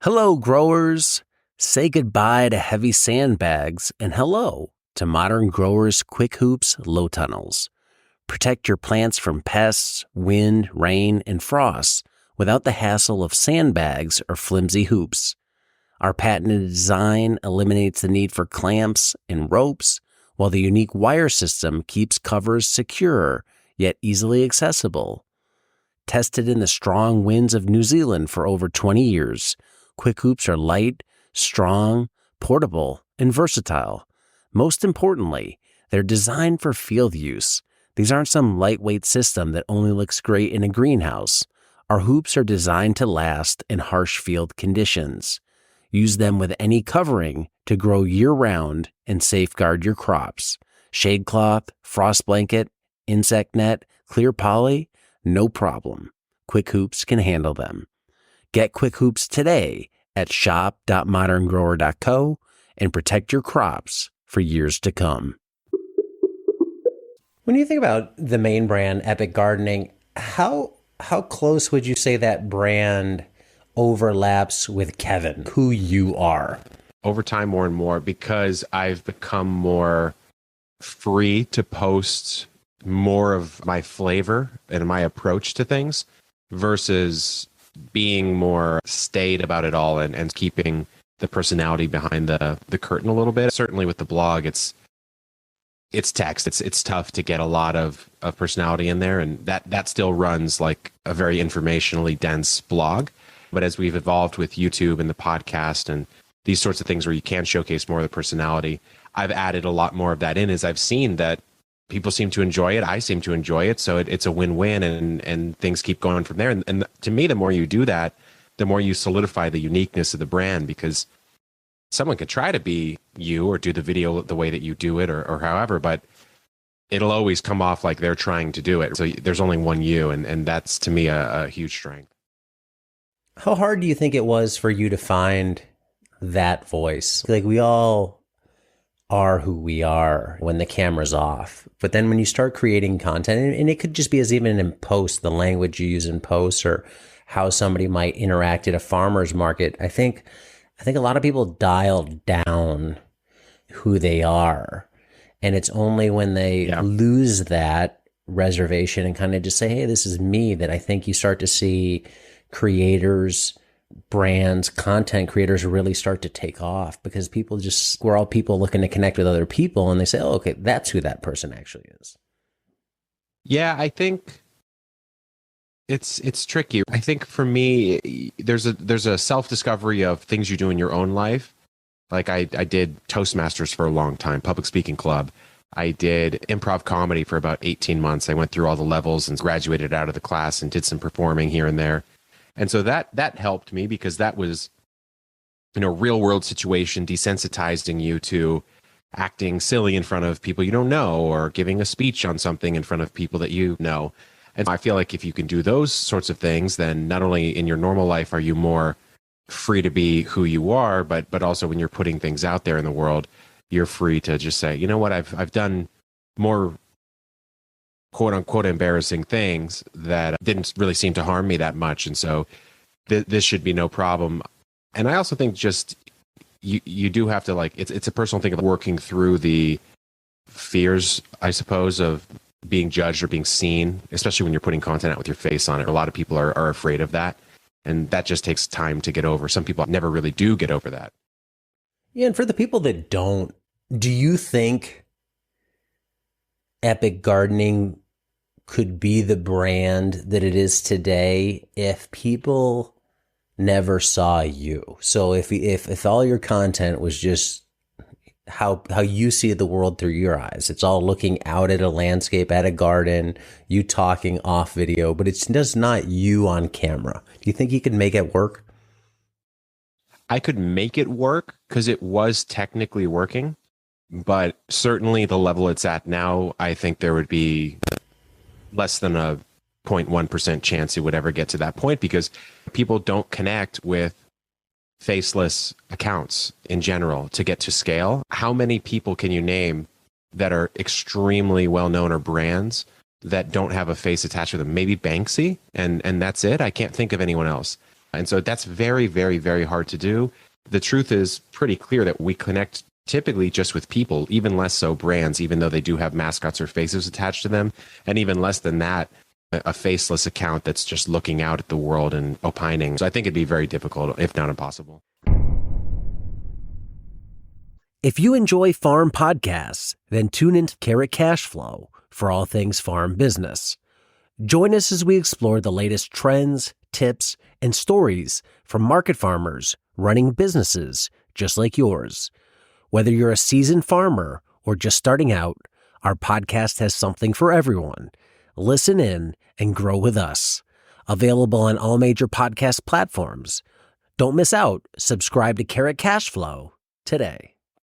Hello, growers. Say goodbye to heavy sandbags and hello to modern growers' quick hoops, low tunnels. Protect your plants from pests, wind, rain, and frost without the hassle of sandbags or flimsy hoops. Our patented design eliminates the need for clamps and ropes, while the unique wire system keeps covers secure yet easily accessible. Tested in the strong winds of New Zealand for over 20 years, quick hoops are light, strong, portable, and versatile. Most importantly, they're designed for field use. These aren't some lightweight system that only looks great in a greenhouse. Our hoops are designed to last in harsh field conditions. Use them with any covering to grow year-round and safeguard your crops. Shade cloth, frost blanket, insect net, clear poly, no problem. Quick Hoops can handle them. Get Quick Hoops today at shop.moderngrower.co and protect your crops for years to come. When you think about the main brand, Epic Gardening, how close would you say that brand overlaps with Kevin, who you are? Over time, more and more, because I've become more free to post more of my flavor and my approach to things versus being more staid about it all and keeping the personality behind the curtain a little bit. Certainly with the blog, it's text. It's tough to get a lot of personality in there, and that still runs like a very informationally dense blog. But as we've evolved with YouTube and the podcast and these sorts of things where you can showcase more of the personality, I've added a lot more of that in as I've seen that people seem to enjoy it. I seem to enjoy it. So it's a win-win and things keep going from there. And to me, the more you do that, the more you solidify the uniqueness of the brand, because someone could try to be you or do the video the way that you do it or however, but it'll always come off like they're trying to do it. So there's only one you, and that's to me a huge strength. How hard do you think it was for you to find that voice? Like, we all are who we are when the camera's off. But then when you start creating content, and it could just be as even in post, the language you use in posts or how somebody might interact at a farmer's market, I think a lot of people dial down who they are. And it's only when they lose that reservation and kind of just say, hey, this is me, that I think you start to see creators, brands, content creators really start to take off, because we're all people looking to connect with other people, and they say, oh, okay, that's who that person actually is. Yeah, I think it's tricky. I think for me, there's a self-discovery of things you do in your own life. Like I did Toastmasters for a long time, public speaking club. I did improv comedy for about 18 months. I went through all the levels and graduated out of the class and did some performing here and there. And so that helped me, because that was, real world situation, desensitizing you to acting silly in front of people you don't know, or giving a speech on something in front of people that you know. And I feel like if you can do those sorts of things, then not only in your normal life are you more free to be who you are, but also when you're putting things out there in the world, you're free to just say, you know what, I've done more quote unquote embarrassing things that didn't really seem to harm me that much. And so this should be no problem. And I also think just you do have to, like, it's a personal thing of working through the fears, I suppose, of being judged or being seen, especially when you're putting content out with your face on it. A lot of people are afraid of that. And that just takes time to get over. Some people never really do get over that. Yeah, and for the people that don't, do you think Epic Gardening could be the brand that it is today if people never saw you? So if all your content was just how you see the world through your eyes, it's all looking out at a landscape, at a garden, you talking off video, but it's just not you on camera. Do you think you could make it work? I could make it work because it was technically working, but certainly the level it's at now, I think there would be less than a 0.1% chance it would ever get to that point, because people don't connect with faceless accounts in general to get to scale. How many people can you name that are extremely well-known, or brands that don't have a face attached to them? Maybe Banksy, and that's it. I can't think of anyone else. And so that's very, very, very hard to do. The truth is pretty clear that we connect typically just with people, even less so brands, even though they do have mascots or faces attached to them. And even less than that, a faceless account that's just looking out at the world and opining. So I think it'd be very difficult, if not impossible. If you enjoy farm podcasts, then tune into Carrot Cash Flow for all things farm business. Join us as we explore the latest trends, tips, and stories from market farmers running businesses just like yours. Whether you're a seasoned farmer or just starting out, our podcast has something for everyone. Listen in and grow with us. Available on all major podcast platforms. Don't miss out. Subscribe to Carrot Cash Flow today.